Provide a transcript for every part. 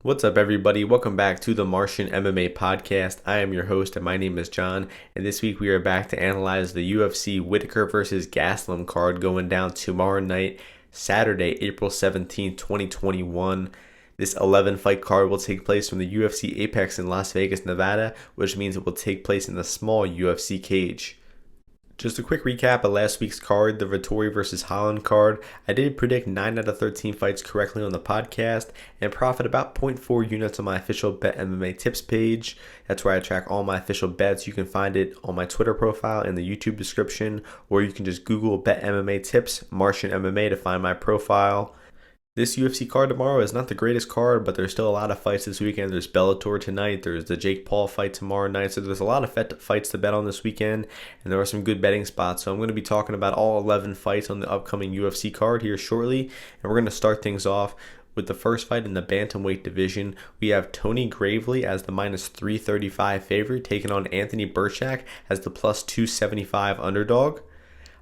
What's up, everybody? Welcome back to the Martian MMA podcast. I am your host, and my name is John. And this week we are back to analyze the UFC Whittaker versus Gastelum card going down tomorrow night, Saturday, April 17th, 2021. This 11-fight card will take place from the UFC Apex in Las Vegas, Nevada, which means it will take place in the small UFC cage. Just a quick recap of last week's card, the Vettori versus Holland card. I did predict 9 out of 13 fights correctly on the podcast and profit about 0.4 units on my official betmma tips page. That's where I track all my official bets. You can find it on my Twitter profile in the YouTube description, or you can just Google betmma tips Martian MMA to find my profile. This UFC card tomorrow is not the greatest card, but there's still a lot of fights this weekend. There's Bellator tonight. There's the Jake Paul fight tomorrow night. So there's a lot of fights to bet on this weekend, and there are some good betting spots. So I'm going to be talking about all 11 fights on the upcoming UFC card here shortly, and we're going to start things off with the first fight in the bantamweight division. We have Tony Gravely as the minus 335 favorite, taking on Anthony Birchak as the plus 275 underdog.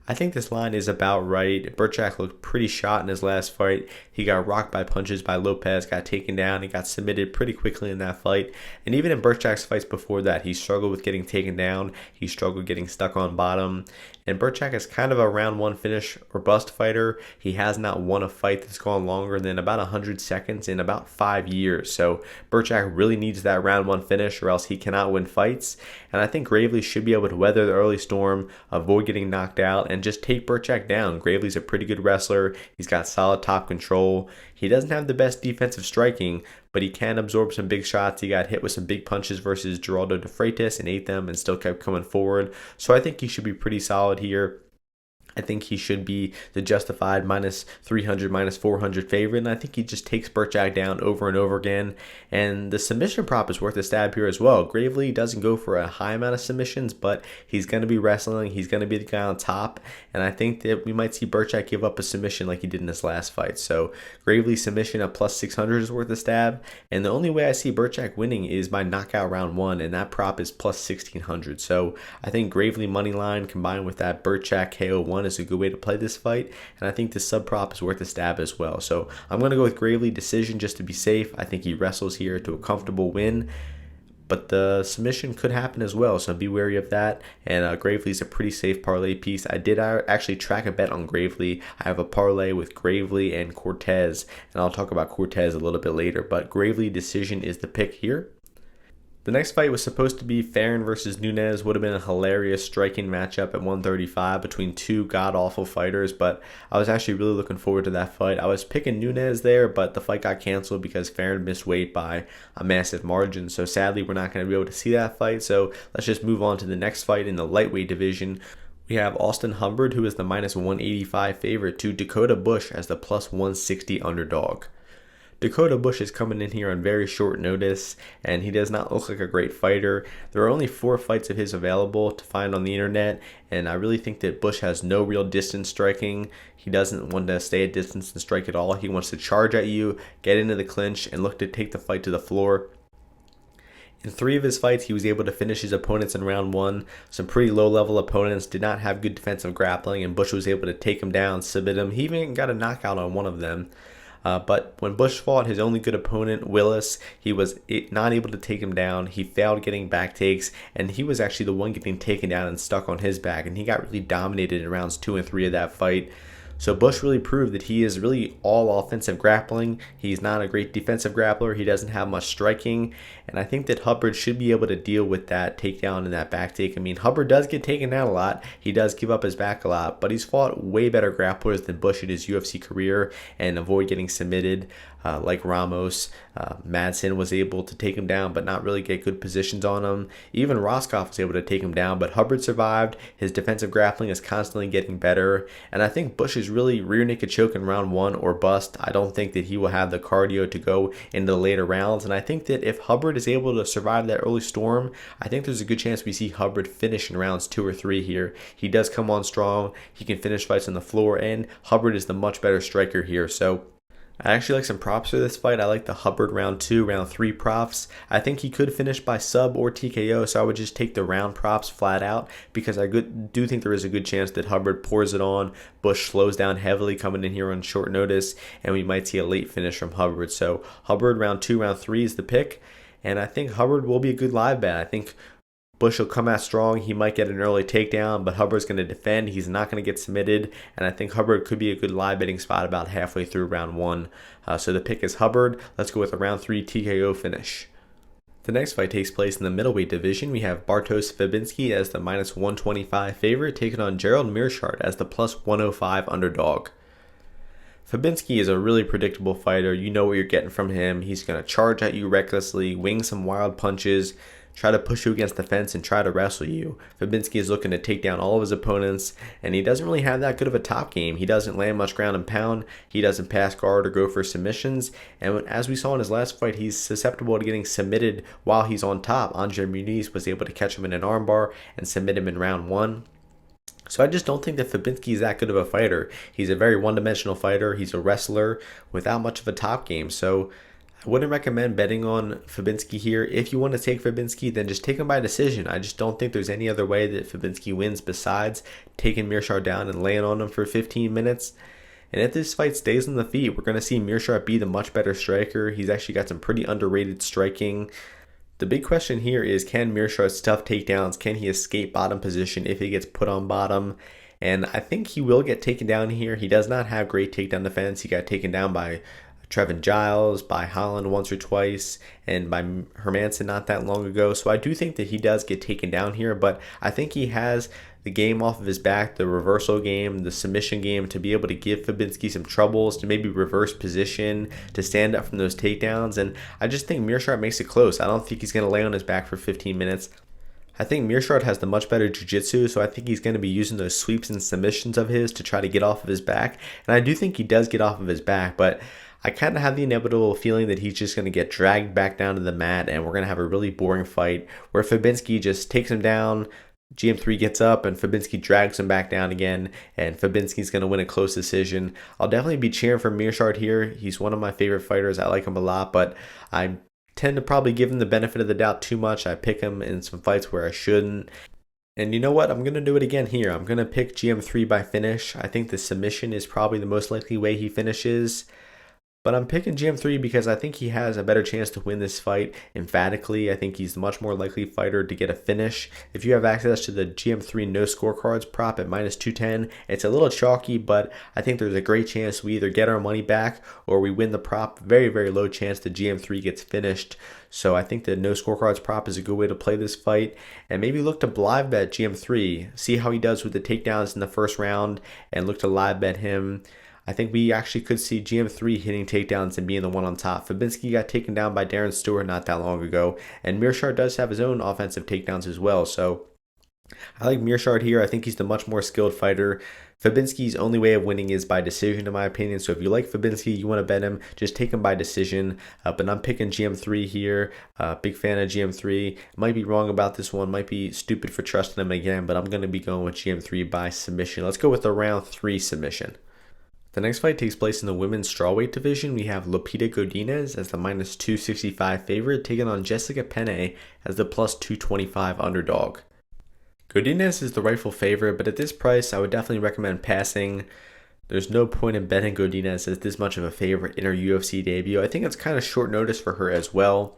I think this line is about right. Birchak looked pretty shot in his last fight. He got rocked by punches by Lopez, got taken down, he got submitted pretty quickly in that fight. And even in Birchak's fights before that, he struggled with getting taken down. He struggled getting stuck on bottom. And Birchak is kind of a round one finish or bust fighter. He has not won a fight that's gone longer than about 100 seconds in about 5 years. So Birchak really needs that round one finish or else he cannot win fights. And I think Gravely should be able to weather the early storm, avoid getting knocked out, and just take Birchak down. Gravely's a pretty good wrestler. He's got solid top control. He doesn't have the best defensive striking, but he can absorb some big shots. He got hit with some big punches versus Geraldo de Freitas and ate them and still kept coming forward. So I think he should be pretty solid here. I think he should be the justified minus 300, minus 400 favorite, and I think he just takes Birchak down over and over again. And the submission prop is worth a stab here as well. Gravely doesn't go for a high amount of submissions, but he's going to be wrestling. He's going to be the guy on top, and I think that we might see Birchak give up a submission like he did in his last fight. So Gravely submission at plus 600 is worth a stab, and the only way I see Birchak winning is by knockout round one, and that prop is plus 1600. So I think Gravely money line combined with that Birchak KO1 is a good way to play this fight, and I think this sub prop is worth a stab as well. So I'm going to go with Gravely decision just to be safe. I think he wrestles here to a comfortable win, but the submission could happen as well, so be wary of that. And Gravely is a pretty safe parlay piece. I did actually track a bet on Gravely. I have a parlay with Gravely and Cortez, and I'll talk about Cortez a little bit later, but Gravely decision is the pick here. The next fight was supposed to be Farron versus Nunes. Would have been a hilarious striking matchup at 135 between two god-awful fighters, but I was actually really looking forward to that fight. I was picking Nunes there, but the fight got canceled because Farron missed weight by a massive margin. So sadly, we're not going to be able to see that fight. So let's just move on to the next fight in the lightweight division. We have Austin Hubbard, who is the minus 185 favorite, to Dakota-Bush as the plus 160 underdog. Dakota-Bush is coming in here on very short notice, and he does not look like a great fighter. There are only 4 fights of his available to find on the internet, and I really think that Bush has no real distance striking. He doesn't want to stay at distance and strike at all. He wants to charge at you, get into the clinch, and look to take the fight to the floor. In 3 of his fights, he was able to finish his opponents in round 1. Some pretty low-level opponents did not have good defensive grappling, and Bush was able to take him down, submit him. He even got a knockout on one of them. But when Bush fought his only good opponent, Willis, he was not able to take him down. He failed getting back takes, and he was actually the one getting taken down and stuck on his back, and he got really dominated in rounds 2 and 3 of that fight. So Bush really proved that he is really all offensive grappling. He's not a great defensive grappler. He doesn't have much striking. And I think that Hubbard should be able to deal with that takedown and that back take. I mean, Hubbard does get taken down a lot. He does give up his back a lot. But he's fought way better grapplers than Bush in his UFC career and avoid getting submitted. Like Ramos, Madsen was able to take him down but not really get good positions on him. Even Roscoff was able to take him down, but Hubbard survived. His defensive grappling is constantly getting better, and I think Bush is really rear naked choke in round 1 or bust. I don't think that he will have the cardio to go into the later rounds, and I think that if Hubbard is able to survive that early storm, I think there's a good chance we see Hubbard finish in rounds 2 or 3 here. He does come on strong, he can finish fights on the floor, and Hubbard is the much better striker here, so I actually like some props for this fight. I like the Hubbard round 2, round 3 props. I think he could finish by sub or TKO, so I would just take the round props flat out because I do think there is a good chance that Hubbard pours it on. Bush slows down heavily coming in here on short notice, and we might see a late finish from Hubbard. So Hubbard round 2, round 3 is the pick, and I think Hubbard will be a good live bet. I think Bush will come out strong. He might get an early takedown, but Hubbard's going to defend. He's not going to get submitted, and I think Hubbard could be a good live betting spot about halfway through round 1. So the pick is Hubbard. Let's go with a round 3 TKO finish. The next fight takes place in the middleweight division. We have Bartosz Fabinski as the minus 125 favorite, taking on Gerald Meerschaert as the plus 105 underdog. Fabinski is a really predictable fighter. You know what you're getting from him. He's going to charge at you recklessly, wing some wild punches, try to push you against the fence and try to wrestle you. Fabinski is looking to take down all of his opponents, and he doesn't really have that good of a top game. He doesn't land much ground and pound. He doesn't pass guard or go for submissions. And as we saw in his last fight, he's susceptible to getting submitted while he's on top. Andre Muniz was able to catch him in an armbar and submit him in round 1. So I just don't think that Fabinski is that good of a fighter. He's a very one-dimensional fighter. He's a wrestler without much of a top game. So I wouldn't recommend betting on Fabinski here. If you want to take Fabinski, then just take him by decision. I just don't think there's any other way that Fabinski wins besides taking Meerschaert down and laying on him for 15 minutes. And if this fight stays on the feet, we're going to see Meerschaert be the much better striker. He's actually got some pretty underrated striking. The big question here is, can Meerschaert stuff takedowns? Can he escape bottom position if he gets put on bottom? And I think he will get taken down here. He does not have great takedown defense. He got taken down by Trevin Giles, by Holland once or twice, and by Hermanson not that long ago. So I do think that he does get taken down here, but I think he has the game off of his back, the reversal game, the submission game, to be able to give Fabinski some troubles, to maybe reverse position, to stand up from those takedowns. And I just think Meerschaert makes it close. I don't think he's going to lay on his back for 15 minutes. I think Meerschaert has the much better jiu-jitsu, so I think he's going to be using those sweeps and submissions of his to try to get off of his back. And I do think he does get off of his back, but I kind of have the inevitable feeling that he's just going to get dragged back down to the mat, and we're going to have a really boring fight where Fabinski just takes him down, GM3 gets up, and Fabinski drags him back down again, and Fabinski's going to win a close decision. I'll definitely be cheering for Meerschaert here. He's one of my favorite fighters. I like him a lot, but I tend to probably give him the benefit of the doubt too much. I pick him in some fights where I shouldn't. And you know what? I'm going to do it again here. I'm going to pick GM3 by finish. I think the submission is probably the most likely way he finishes. But I'm picking GM3 because I think he has a better chance to win this fight emphatically. I think he's the much more likely fighter to get a finish. If you have access to the GM3 no scorecards prop at minus 210, it's a little chalky, but I think there's a great chance we either get our money back or we win the prop. Very, very low chance the GM3 gets finished. So I think the no scorecards prop is a good way to play this fight. And maybe look to live bet GM3. See how he does with the takedowns in the first round and look to live bet him. I think we actually could see GM3 hitting takedowns and being the one on top. Fabinski got taken down by Darren Stewart not that long ago, and Meerschaert does have his own offensive takedowns as well. So I like Meerschaert here. I think he's the much more skilled fighter. Fabinski's only way of winning is by decision, in my opinion. So if you like Fabinski, you want to bet him, just take him by decision. But I'm picking GM3 here. Big fan of GM3. Might be wrong about this one. Might be stupid for trusting him again, but I'm going to be going with GM3 by submission. Let's go with the round 3 submission. The next fight takes place in the women's strawweight division. We have Penne-Godinez as the minus 265 favorite, taking on Jessica Penne as the plus 225 underdog. Godinez is the rightful favorite, but at this price, I would definitely recommend passing. There's no point in betting Godinez as this much of a favorite in her UFC debut. I think it's kind of short notice for her as well.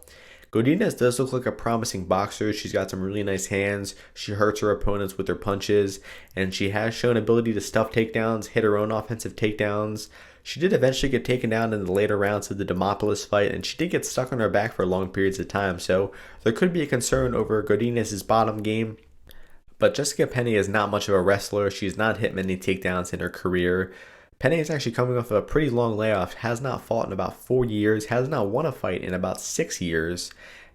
Godinez does look like a promising boxer. She's got some really nice hands. She hurts her opponents with her punches, and she has shown ability to stuff takedowns, hit her own offensive takedowns. She did eventually get taken down in the later rounds of the Demopoulos fight, and she did get stuck on her back for long periods of time, so there could be a concern over Godinez's bottom game. But Jessica Penne is not much of a wrestler. She's not hit many takedowns in her career. Penne is actually coming off of a pretty long layoff, has not fought in about 4 years, has not won a fight in about 6 years.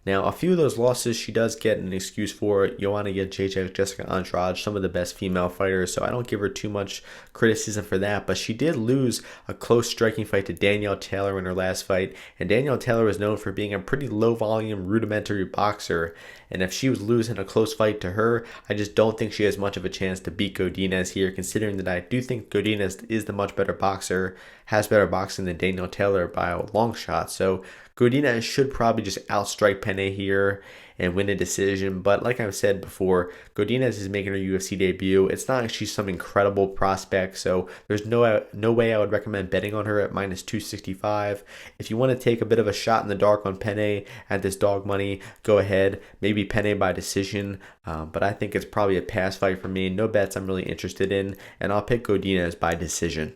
Now, a few of those losses she does get an excuse for. Joanna Jędrzejczyk, Jessica Andrade, some of the best female fighters, so I don't give her too much criticism for that. But she did lose a close striking fight to Danielle Taylor in her last fight, and Danielle Taylor was known for being a pretty low volume, rudimentary boxer. And if she was losing a close fight to her, I just don't think she has much of a chance to beat Godinez here, considering that I do think Godinez is the much better boxer, has better boxing than Danielle Taylor by a long shot. So Godinez should probably just outstrike Penne here and win a decision. But like I've said before, Godinez is making her UFC debut. It's not like she's some incredible prospect, so there's no way I would recommend betting on her at minus 265. If you want to take a bit of a shot in the dark on Penne at this dog money, go ahead. Maybe Penne by decision, but I think it's probably a pass fight for me. No bets I'm really interested in, and I'll pick Godinez by decision.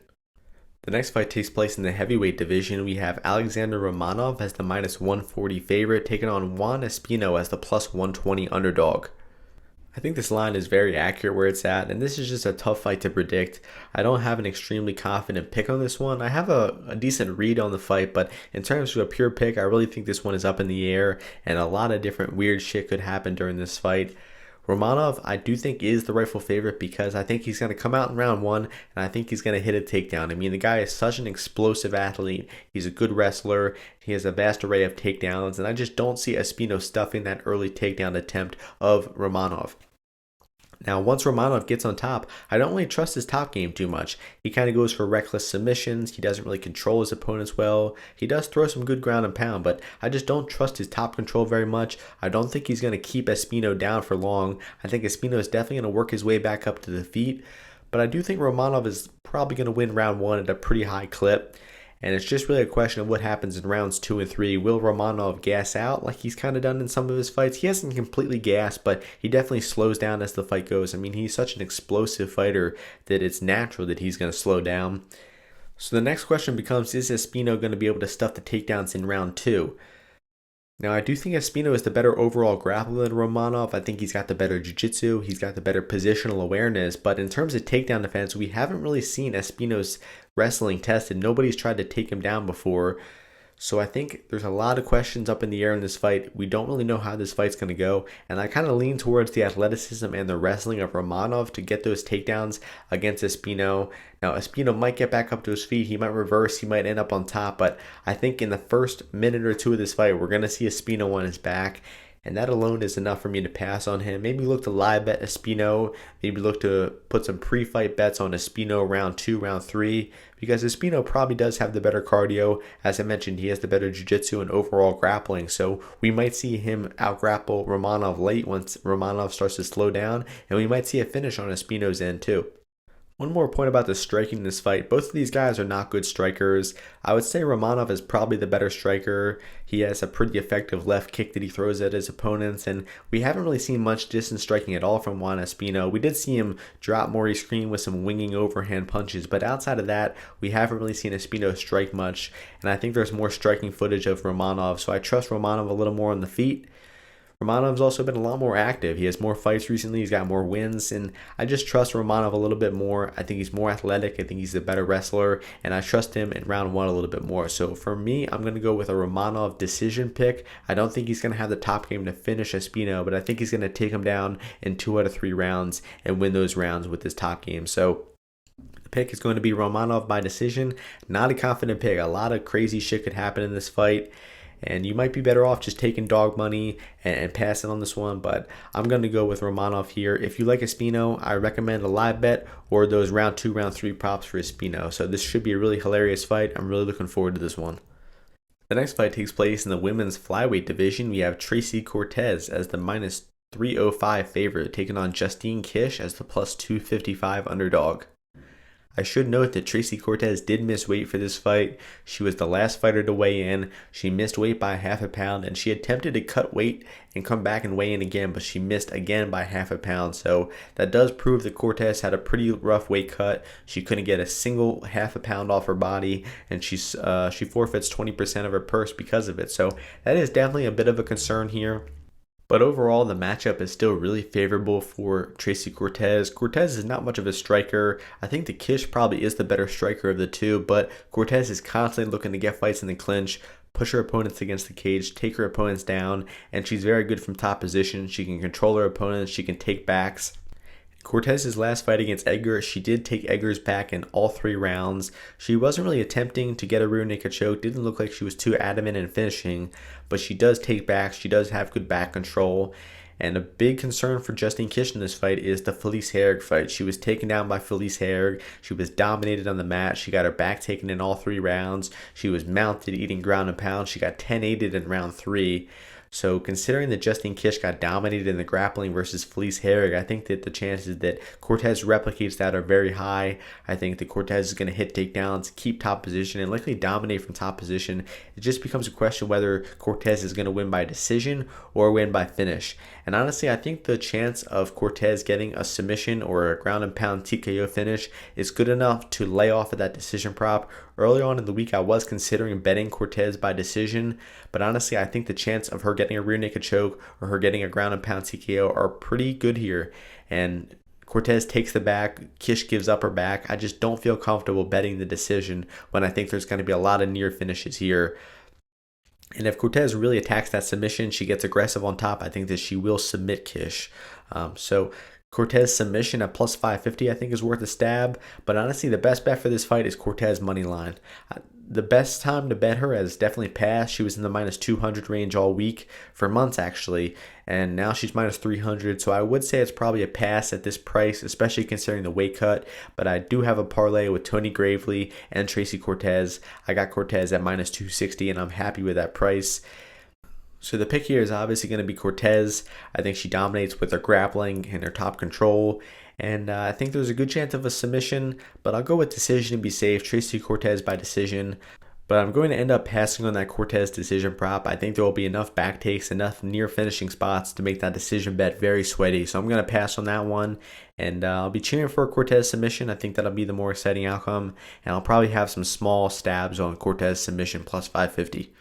The next fight takes place in the heavyweight division. We have Alexander Romanov as the minus 140 favorite, taking on Juan Espino as the plus 120 underdog. I think this line is very accurate where it's at, and this is just a tough fight to predict. I don't have an extremely confident pick on this one. I have a decent read on the fight, but in terms of a pure pick, I really think this one is up in the air, and a lot of different weird shit could happen during this fight. Romanov, I do think, is the rightful favorite because I think he's going to come out in round one, and I think he's going to hit a takedown. I mean, the guy is such an explosive athlete. He's a good wrestler. He has a vast array of takedowns, and I just don't see Espino stuffing that early takedown attempt of Romanov. Now, once Romanov gets on top, I don't really trust his top game too much. He kind of goes for reckless submissions. He doesn't really control his opponents well. He does throw some good ground and pound, but I just don't trust his top control very much. I don't think he's going to keep Espino down for long. I think Espino is definitely going to work his way back up to the feet, but I do think Romanov is probably going to win round one at a pretty high clip. And it's just really a question of what happens in rounds 2 and 3. Will Romanov gas out like he's kind of done in some of his fights? He hasn't completely gassed, but he definitely slows down as the fight goes. I mean, he's such an explosive fighter that it's natural that he's going to slow down. So the next question becomes, is Espino going to be able to stuff the takedowns in round 2? Now, I do think Espino is the better overall grappler than Romanov. I think he's got the better jiu-jitsu. He's got the better positional awareness. But in terms of takedown defense, we haven't really seen Espino's wrestling tested. Nobody's tried to take him down before. So I think there's a lot of questions up in the air in this fight. We don't really know how this fight's going to go. And I kind of lean towards the athleticism and the wrestling of Romanov to get those takedowns against Espino. Now, Espino might get back up to his feet. He might reverse. He might end up on top. But I think in the first minute or two of this fight, we're going to see Espino on his back. And that alone is enough for me to pass on him. Maybe look to live bet Espino. Maybe look to put some pre-fight bets on Espino round 2, round 3. Because Espino probably does have the better cardio. As I mentioned, he has the better jiu-jitsu and overall grappling. So we might see him out-grapple Romanov late once Romanov starts to slow down. And we might see a finish on Espino's end too. One more point about the striking in this fight. Both of these guys are not good strikers. I would say Romanov is probably the better striker. He has a pretty effective left kick that he throws at his opponents, and we haven't really seen much distance striking at all from Juan Espino. We did see him drop Maurice Green with some winging overhand punches, but outside of that, we haven't really seen Espino strike much, and I think there's more striking footage of Romanov, so I trust Romanov a little more on the feet. Romanov's also been a lot more active. He has more fights recently. He's got more wins, and I just trust Romanov a little bit more. I think he's more athletic. I think he's a better wrestler, and I trust him in round 1 a little bit more. So for me, I'm going to go with a Romanov decision pick. I don't think he's going to have the top game to finish Espino, but I think he's going to take him down in 2 out of 3 rounds and win those rounds with his top game. So the pick is going to be Romanov by decision. Not a confident pick. A lot of crazy shit could happen in this fight. And you might be better off just taking dog money and passing on this one. But I'm going to go with Romanov here. If you like Espino, I recommend a live bet or those round 2, round 3 props for Espino. So this should be a really hilarious fight. I'm really looking forward to this one. The next fight takes place in the women's flyweight division. We have Tracy Cortez as the minus 305 favorite, taking on Justine Kish as the plus 255 underdog. I should note that Tracy Cortez did miss weight for this fight. She was the last fighter to weigh in. She missed weight by half a pound, and she attempted to cut weight and come back and weigh in again, but she missed again by half a pound. So that does prove that Cortez had a pretty rough weight cut. She couldn't get a single half a pound off her body, and she forfeits 20% of her purse because of it. So that is definitely a bit of a concern here. But overall, the matchup is still really favorable for Tracy Cortez. Cortez is not much of a striker. I think the Kish probably is the better striker of the two, but Cortez is constantly looking to get fights in the clinch, push her opponents against the cage, take her opponents down, and she's very good from top position. She can control her opponents, she can take backs. Cortez's last fight against Edgar, she did take Edgar's back in all 3 rounds. She wasn't really attempting to get a rear naked choke, didn't look like she was too adamant in finishing, but she does take back, she does have good back control. And a big concern for Justine Kish in this fight is the Felice Herrig fight. She was taken down by Felice Herrig. She was dominated on the mat. She got her back taken in all 3 rounds. She was mounted eating ground and pound. She got 10-8'd in round 3. So considering that Justine Kish got dominated in the grappling versus Felice Herrig, I think that the chances that Cortez replicates that are very high. I think that Cortez is going to hit takedowns, keep top position, and likely dominate from top position. It just becomes a question whether Cortez is going to win by decision or win by finish. And honestly, I think the chance of Cortez getting a submission or a ground and pound TKO finish is good enough to lay off of that decision prop. Early on in the week, I was considering betting Cortez by decision, but honestly, I think the chance of her getting a rear naked choke or her getting a ground and pound TKO are pretty good here. And Cortez takes the back, Kish gives up her back. I just don't feel comfortable betting the decision when I think there's going to be a lot of near finishes here. And if Cortez really attacks that submission, she gets aggressive on top, I think that she will submit Kish. So Cortez submission at plus 550 I think is worth a stab. But honestly, the best bet for this fight is Cortez money line. The best time to bet her has definitely passed. She was in the minus 200 range all week, for months actually, and now she's minus 300. So I would say it's probably a pass at this price, especially considering the weight cut. But I do have a parlay with Tony Gravely and Tracy Cortez. I got Cortez at minus 260, and I'm happy with that price. So the pick here is obviously going to be Cortez. I think she dominates with her grappling and her top control. And I think there's a good chance of a submission, but I'll go with decision to be safe. Tracy Cortez by decision. But I'm going to end up passing on that Cortez decision prop. I think there will be enough back takes, enough near finishing spots to make that decision bet very sweaty. So I'm going to pass on that one. And I'll be cheering for a Cortez submission. I think that'll be the more exciting outcome. And I'll probably have some small stabs on Cortez submission plus 550.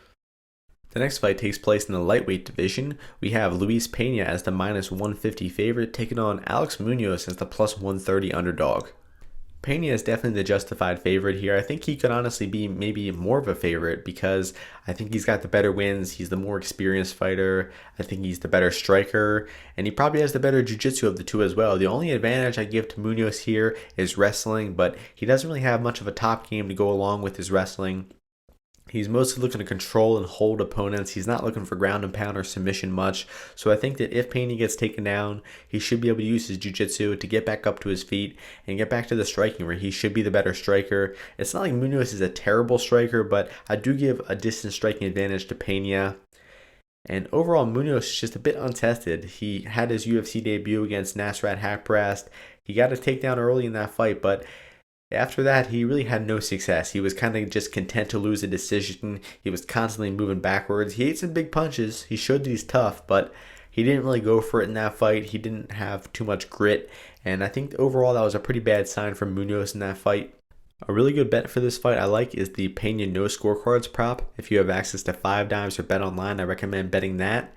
The next fight takes place in the lightweight division. We have Luis Pena as the minus 150 favorite, taking on Alex Munoz as the plus 130 underdog. Pena is definitely the justified favorite here. I think he could honestly be maybe more of a favorite because I think he's got the better wins. He's the more experienced fighter. I think he's the better striker, and he probably has the better jiu-jitsu of the two as well. The only advantage I give to Munoz here is wrestling, but he doesn't really have much of a top game to go along with his wrestling. He's mostly looking to control and hold opponents. He's not looking for ground and pound or submission much. So I think that if Pena gets taken down, he should be able to use his jiu-jitsu to get back up to his feet and get back to the striking where he should be the better striker. It's not like Munoz is a terrible striker, but I do give a distance striking advantage to Pena. And overall, Munoz is just a bit untested. He had his UFC debut against Nasrat Haqparast. He got a takedown early in that fight, but after that, he really had no success. He was kind of just content to lose a decision. He was constantly moving backwards. He ate some big punches. He showed that he's tough, but he didn't really go for it in that fight. He didn't have too much grit. And I think overall that was a pretty bad sign from Munoz in that fight. A really good bet for this fight I like is the Pena no scorecards prop. If you have access to 5 dimes or bet online, I recommend betting that.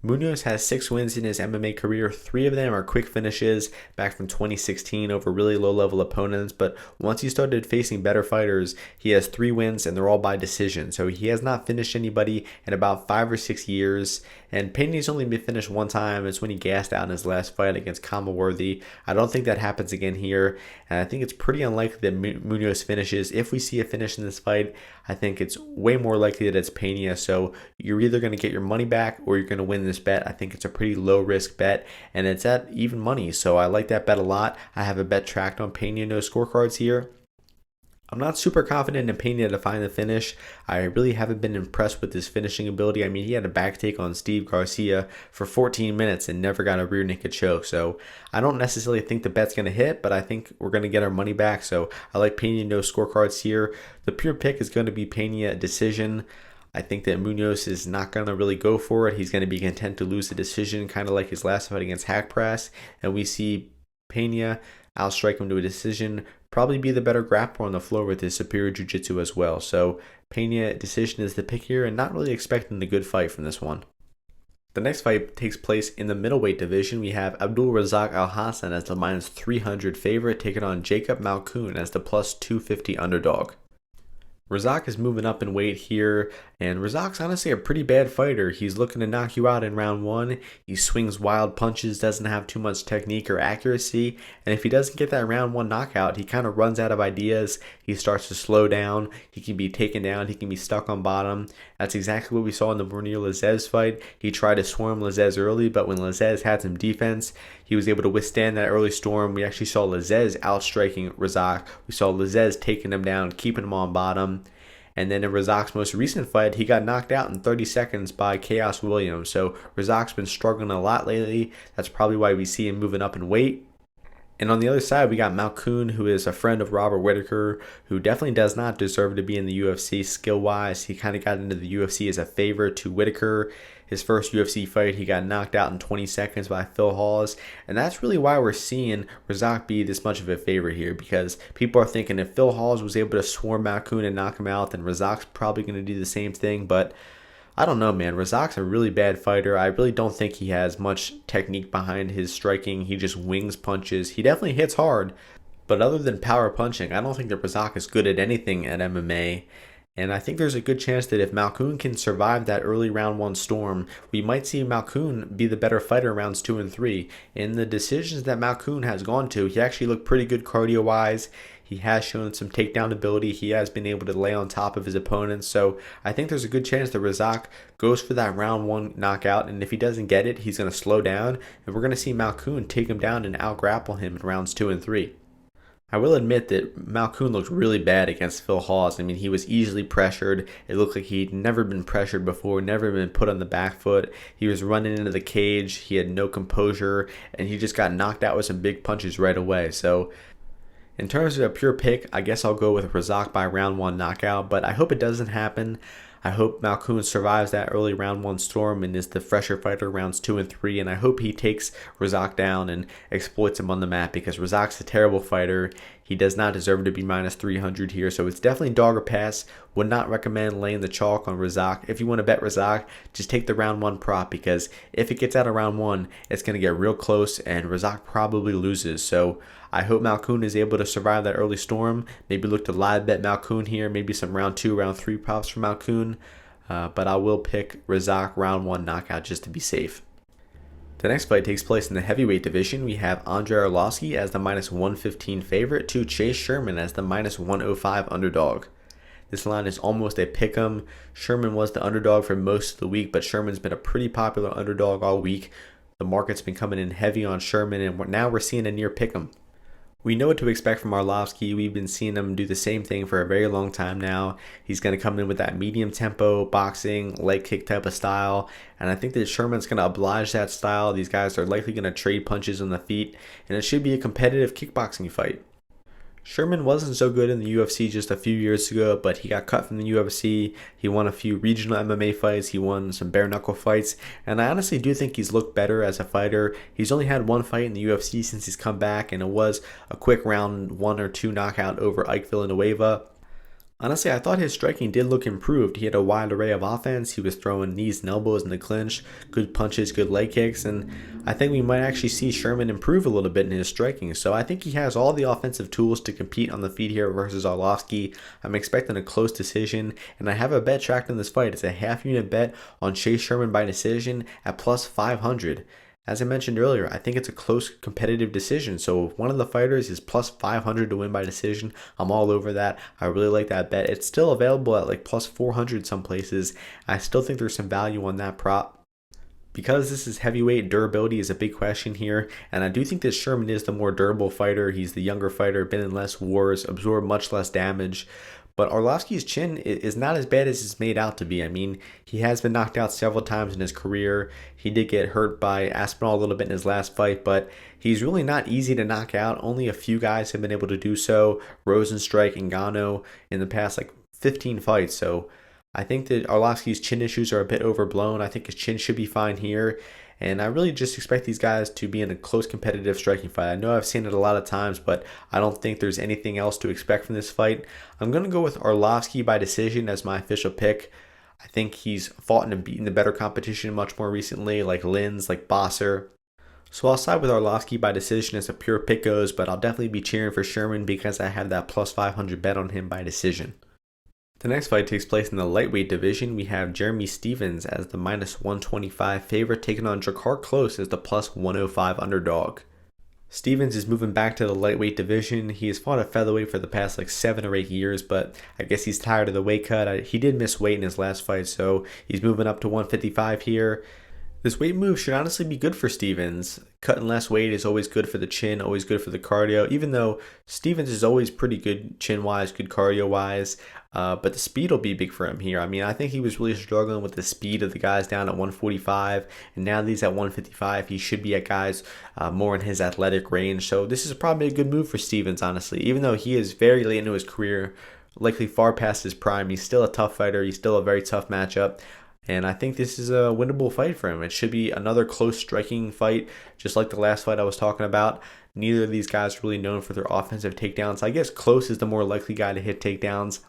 Munoz has 6 wins in his MMA career. 3 of them are quick finishes back from 2016 over really low-level opponents. But once he started facing better fighters, he has 3 wins, and they're all by decision. So he has not finished anybody in about 5 or 6 years. And Pena's only been finished one time. It's when he gassed out in his last fight against Kamaworthy. I don't think that happens again here. And I think it's pretty unlikely that Munoz finishes. If we see a finish in this fight, I think it's way more likely that it's Pena. So you're either going to get your money back or you're going to win this bet. I think it's a pretty low risk bet, and it's at even money. So I like that bet a lot. I have a bet tracked on Pena no scorecards here. I'm not super confident in Pena to find the finish. I really haven't been impressed with his finishing ability. I mean, he had a back take on Steve Garcia for 14 minutes and never got a rear naked choke. So I don't necessarily think the bet's going to hit, but I think we're going to get our money back. So I like Pena no scorecards here. The pure pick is going to be Pena decision. I think that Munoz is not going to really go for it. He's going to be content to lose the decision, kind of like his last fight against Haqparast. And we see Pena outstrike him to a decision, probably be the better grappler on the floor with his superior jiu-jitsu as well. So Pena decision is the pick here, and not really expecting the good fight from this one. The next fight takes place in the middleweight division. We have Abdul Razak Al-Hassan as the minus 300 favorite, taking on Razak-Malkoun as the plus 250 underdog. Razak is moving up in weight here, And Razak's honestly a pretty bad fighter. He's looking to knock you out in round one. He swings wild punches, doesn't have too much technique or accuracy. And if he doesn't get that round one knockout, he kind of runs out of ideas. He starts to slow down. He can be taken down. He can be stuck on bottom. That's exactly what we saw in the Bernier-Lazzez fight. He tried to swarm Lazzez early, but when Lazzez had some defense, he was able to withstand that early storm. We actually saw Lazzez outstriking Razak. We saw Lazzez taking him down, keeping him on bottom. And then in Razak's most recent fight, he got knocked out in 30 seconds by Chaos Williams. So Razak's been struggling a lot lately. That's probably why we see him moving up in weight. And on the other side, we got Malkoun, who is a friend of Robert Whittaker, who definitely does not deserve to be in the UFC skill-wise. He kind of got into the UFC as a favor to Whittaker. His first UFC fight, he got knocked out in 20 seconds by Phil Hawes. And that's really why we're seeing Razak be this much of a favorite here, because people are thinking if Phil Hawes was able to swarm Malkoun and knock him out, then Razak's probably going to do the same thing. But I don't know, man. Razak's a really bad fighter. I really don't think he has much technique behind his striking. He just wings punches. He definitely hits hard. But other than power punching, I don't think that Razak is good at anything at MMA. And I think there's a good chance that if Malkoun can survive that early round one storm, we might see Malkoun be the better fighter rounds 2 and 3. In the decisions that Malkoun has gone to, he actually looked pretty good cardio-wise. He has shown some takedown ability. He has been able to lay on top of his opponents. So I think there's a good chance that Razak goes for that round one knockout. And if he doesn't get it, he's going to slow down. And we're going to see Malkoun take him down and out-grapple him in rounds 2 and 3. I will admit that Malkoun looked really bad against Phil Hawes. I mean, he was easily pressured. It looked like he'd never been pressured before, never been put on the back foot. He was running into the cage. He had no composure, and he just got knocked out with some big punches right away. So in terms of a pure pick, I guess I'll go with Razak by round one knockout, but I hope it doesn't happen. I hope Malkoun survives that early round one storm and is the fresher fighter rounds 2 and 3, and I hope he takes Razak down and exploits him on the mat, because Razak's a terrible fighter. He does not deserve to be minus 300 here, so it's definitely dog or pass. Would not recommend laying the chalk on Razak. If you want to bet Razak, just take the round one prop, because if it gets out of round one, it's going to get real close, and Razak probably loses. So I hope Malkoun is able to survive that early storm. Maybe look to live bet Malkoun here. Maybe some round 2, round 3 props for Malkoun. But I will pick Razak round one knockout just to be safe. The next fight takes place in the heavyweight division. We have Andrei Arlovski as the minus 115 favorite to Chase Sherman as the minus 105 underdog. This line is almost a pick'em. Sherman was the underdog for most of the week, but Sherman's been a pretty popular underdog all week. The market's been coming in heavy on Sherman, and now we're seeing a near pick'em. We know what to expect from Arlovski. We've been seeing him do the same thing for a very long time now. He's going to come in with that medium tempo, boxing, leg kick type of style. And I think that Sherman's going to oblige that style. These guys are likely going to trade punches on the feet. And it should be a competitive kickboxing fight. Sherman wasn't so good in the UFC just a few years ago, but he got cut from the UFC. He won a few regional MMA fights. He won some bare knuckle fights. And I honestly do think he's looked better as a fighter. He's only had one fight in the UFC since he's come back, and it was a quick round 1 or 2 knockout over Ike Villanueva. Honestly, I thought his striking did look improved. He had a wide array of offense. He was throwing knees and elbows in the clinch, good punches, good leg kicks, and I think we might actually see Sherman improve a little bit in his striking. So I think he has all the offensive tools to compete on the feet here versus Arlovski. I'm expecting a close decision, and I have a bet tracked in this fight. It's a half-unit bet on Chase Sherman by decision at plus 500. As I mentioned earlier, I think it's a close competitive decision. So if one of the fighters is plus 500 to win by decision, I'm all over that. I really like that bet. It's still available at like plus 400 some places. I still think there's some value on that prop. Because this is heavyweight, durability is a big question here, and I do think that Sherman is the more durable fighter. He's the younger fighter, been in less wars, absorbed much less damage. But Arlovski's chin is not as bad as it's made out to be. I mean, he has been knocked out several times in his career. He did get hurt by Aspinall a little bit in his last fight, but he's really not easy to knock out. Only a few guys have been able to do so. Rosenstrike and Ngannou in the past 15 fights. So I think that Arlovski's chin issues are a bit overblown. I think his chin should be fine here. And I really just expect these guys to be in a close competitive striking fight. I know I've seen it a lot of times, but I don't think there's anything else to expect from this fight. I'm going to go with Arlovski by decision as my official pick. I think he's fought and beaten the better competition much more recently, like Lins, like Bosser. So I'll side with Arlovski by decision as a pure pick goes, but I'll definitely be cheering for Sherman because I have that plus 500 bet on him by decision. The next fight takes place in the lightweight division. We have Jeremy Stephens as the -125 favorite, taking on Drakkar Klose as the +105 underdog. Stephens is moving back to the lightweight division. He has fought at featherweight for the past 7 or 8 years, but I guess he's tired of the weight cut. He did miss weight in his last fight, so he's moving up to 155 here. This weight move should honestly be good for Stephens. Cutting less weight is always good for the chin, always good for the cardio, even though Stephens is always pretty good chin-wise, good cardio-wise, but the speed will be big for him here. I mean, I think he was really struggling with the speed of the guys down at 145, and now that he's at 155, he should be at guys more in his athletic range. So this is probably a good move for Stephens, honestly, even though he is very late into his career, likely far past his prime. He's still a tough fighter. He's still a very tough matchup. And I think this is a winnable fight for him. It should be another close striking fight, just like the last fight I was talking about. Neither of these guys are really known for their offensive takedowns. I guess Klose is the more likely guy to hit takedowns.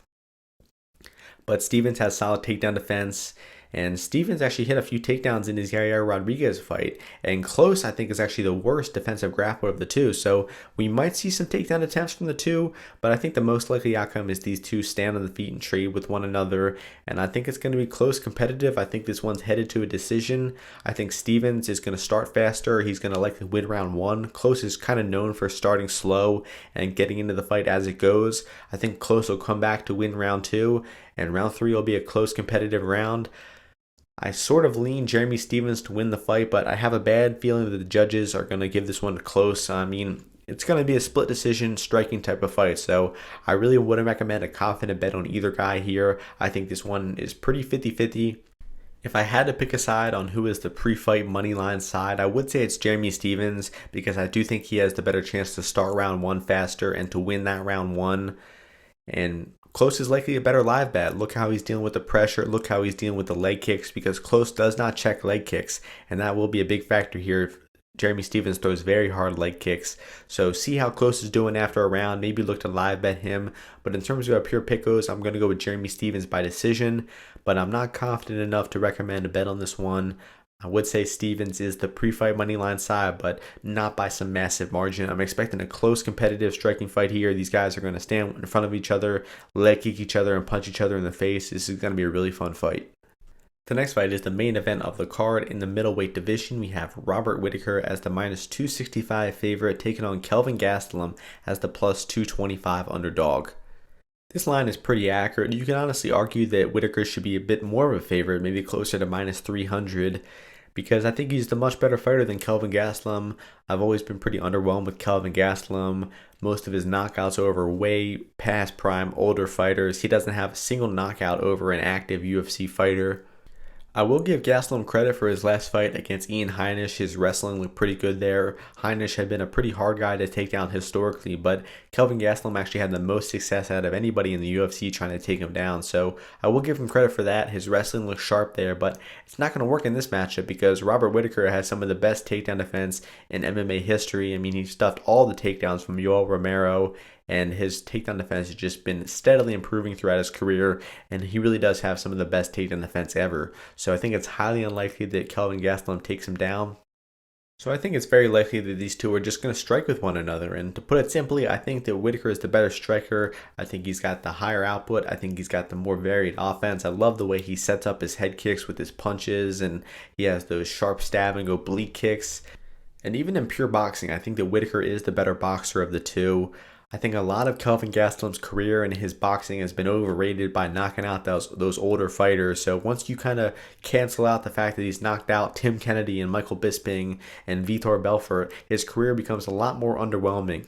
But Stephens has solid takedown defense. And Stephens actually hit a few takedowns in his Yair Rodriguez fight. And Klose, I think, is actually the worst defensive grappler of the two. So we might see some takedown attempts from the two, but I think the most likely outcome is these two stand on the feet and trade with one another. And I think it's going to be close, competitive. I think this one's headed to a decision. I think Stephens is going to start faster. He's going to likely win round one. Klose is kind of known for starting slow and getting into the fight as it goes. I think Klose will come back to win round two, and round three will be a close, competitive round. I sort of lean Jeremy Stephens to win the fight, but I have a bad feeling that the judges are going to give this one close. I mean, it's going to be a split decision, striking type of fight, so I really wouldn't recommend a confident bet on either guy here. I think this one is pretty 50-50. If I had to pick a side on who is the pre-fight money line side, I would say it's Jeremy Stephens, because I do think he has the better chance to start round one faster and to win that round one. And Klose is likely a better live bet. Look how he's dealing with the pressure. Look how he's dealing with the leg kicks, because Klose does not check leg kicks, and that will be a big factor here. Jeremy Stephens throws very hard leg kicks. So see how Klose is doing after a round. Maybe look to live bet him. But in terms of a pure pickos, I'm going to go with Jeremy Stephens by decision, but I'm not confident enough to recommend a bet on this one. I would say Stephens is the pre-fight money line side, but not by some massive margin. I'm expecting a close, competitive striking fight here. These guys are going to stand in front of each other, leg kick each other, and punch each other in the face. This is going to be a really fun fight. The next fight is the main event of the card. In the middleweight division, we have Robert Whittaker as the -265 favorite, taking on Kelvin Gastelum as the +225 underdog. This line is pretty accurate. You can honestly argue that Whittaker should be a bit more of a favorite, maybe closer to -300, because I think he's the much better fighter than Kelvin Gastelum. I've always been pretty underwhelmed with Kelvin Gastelum. Most of his knockouts are over way past prime older fighters. He doesn't have a single knockout over an active UFC fighter. I will give Gastelum credit for his last fight against Ian Heinisch. His wrestling looked pretty good there. Heinisch had been a pretty hard guy to take down historically, but Kelvin Gastelum actually had the most success out of anybody in the UFC trying to take him down. So I will give him credit for that. His wrestling looks sharp there, but it's not going to work in this matchup because Robert Whittaker has some of the best takedown defense in MMA history. I mean, he stuffed all the takedowns from Yoel Romero, and his takedown defense has just been steadily improving throughout his career, and he really does have some of the best takedown defense ever. So I think it's highly unlikely that Kelvin Gastelum takes him down. So I think it's very likely that these two are just going to strike with one another. And to put it simply, I think that Whittaker is the better striker. I think he's got the higher output. I think he's got the more varied offense. I love the way he sets up his head kicks with his punches, and he has those sharp stabbing oblique kicks. And even in pure boxing, I think that Whittaker is the better boxer of the two. I think a lot of Kelvin Gastelum's career and his boxing has been overrated by knocking out those older fighters. So once you kind of cancel out the fact that he's knocked out Tim Kennedy and Michael Bisping and Vitor Belfort, his career becomes a lot more underwhelming.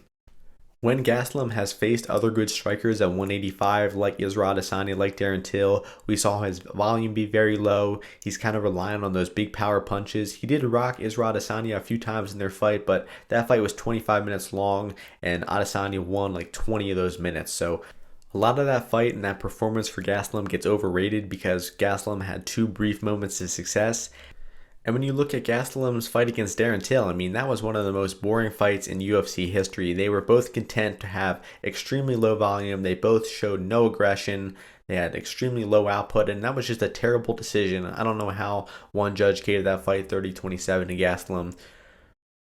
When Gastelum has faced other good strikers at 185, like Israel Adesanya, like Darren Till, we saw his volume be very low. He's kind of relying on those big power punches. He did rock Israel Adesanya a few times in their fight, but that fight was 25 minutes long, and Adesanya won like 20 of those minutes. So a lot of that fight and that performance for Gastelum gets overrated because Gastelum had two brief moments of success. And when you look at Gastelum's fight against Darren Till, I mean, that was one of the most boring fights in UFC history. They were both content to have extremely low volume. They both showed no aggression. They had extremely low output, and that was just a terrible decision. I don't know how one judge gave that fight 30-27 to Gastelum.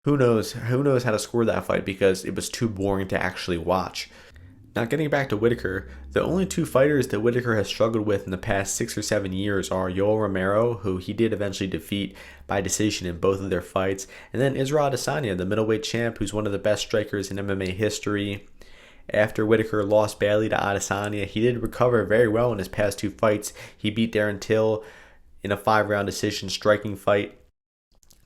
Who knows how to score that fight because it was too boring to actually watch. Now, getting back to Whittaker, the only two fighters that Whittaker has struggled with in the past 6 or 7 years are Yoel Romero, who he did eventually defeat by decision in both of their fights, and then Israel Adesanya, the middleweight champ, who's one of the best strikers in MMA history. After Whittaker lost badly to Adesanya, he did recover very well in his past two fights. He beat Darren Till in a 5-round decision striking fight.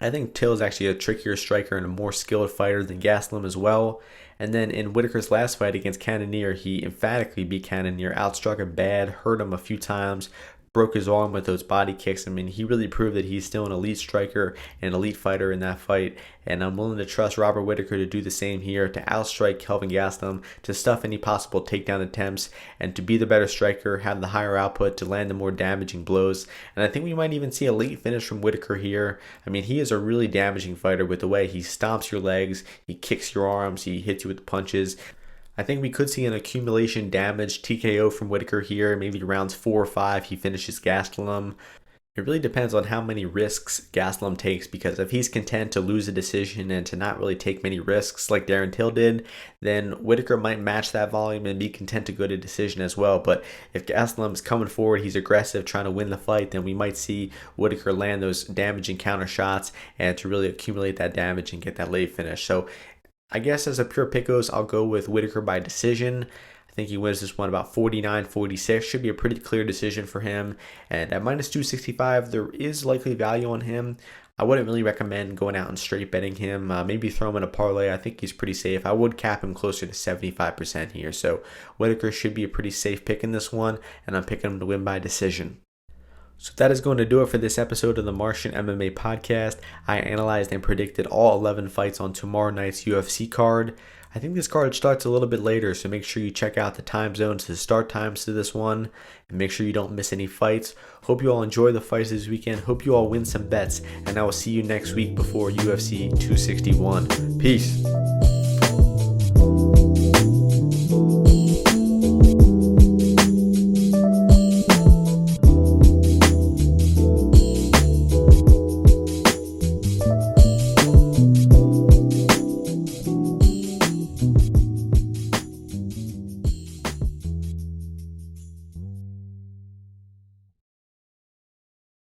I think Till is actually a trickier striker and a more skilled fighter than Gastelum as well. And then in Whittaker's last fight against Cannonier, he emphatically beat Cannonier, outstruck him bad, hurt him a few times, broke his arm with those body kicks. I mean, he really proved that he's still an elite striker and elite fighter in that fight. And I'm willing to trust Robert Whittaker to do the same here, to outstrike Kelvin Gastelum, to stuff any possible takedown attempts, and to be the better striker, have the higher output, to land the more damaging blows. And I think we might even see a late finish from Whittaker here. I mean, he is a really damaging fighter with the way he stomps your legs, he kicks your arms, he hits you with punches. I think we could see an accumulation damage TKO from Whittaker here. Maybe rounds 4 or 5 he finishes Gastelum. It really depends on how many risks Gastelum takes, because if he's content to lose a decision and to not really take many risks like Darren Till did, then Whittaker might match that volume and be content to go to decision as well. But if Gastelum's coming forward, he's aggressive, trying to win the fight, then we might see Whittaker land those damaging counter shots and to really accumulate that damage and get that late finish. So I guess as a pure pick goes, I'll go with Whittaker by decision. I think he wins this one about 49-46. Should be a pretty clear decision for him. And at minus 265, there is likely value on him. I wouldn't really recommend going out and straight betting him. Maybe throw him in a parlay. I think he's pretty safe. I would cap him closer to 75% here. So Whittaker should be a pretty safe pick in this one. And I'm picking him to win by decision. So that is going to do it for this episode of the Martian MMA podcast. I analyzed and predicted all 11 fights on tomorrow night's UFC card. I think this card starts a little bit later, so make sure you check out the time zones, the start times to this one, and make sure you don't miss any fights. Hope you all enjoy the fights this weekend. Hope you all win some bets, and I will see you next week before UFC 261. Peace.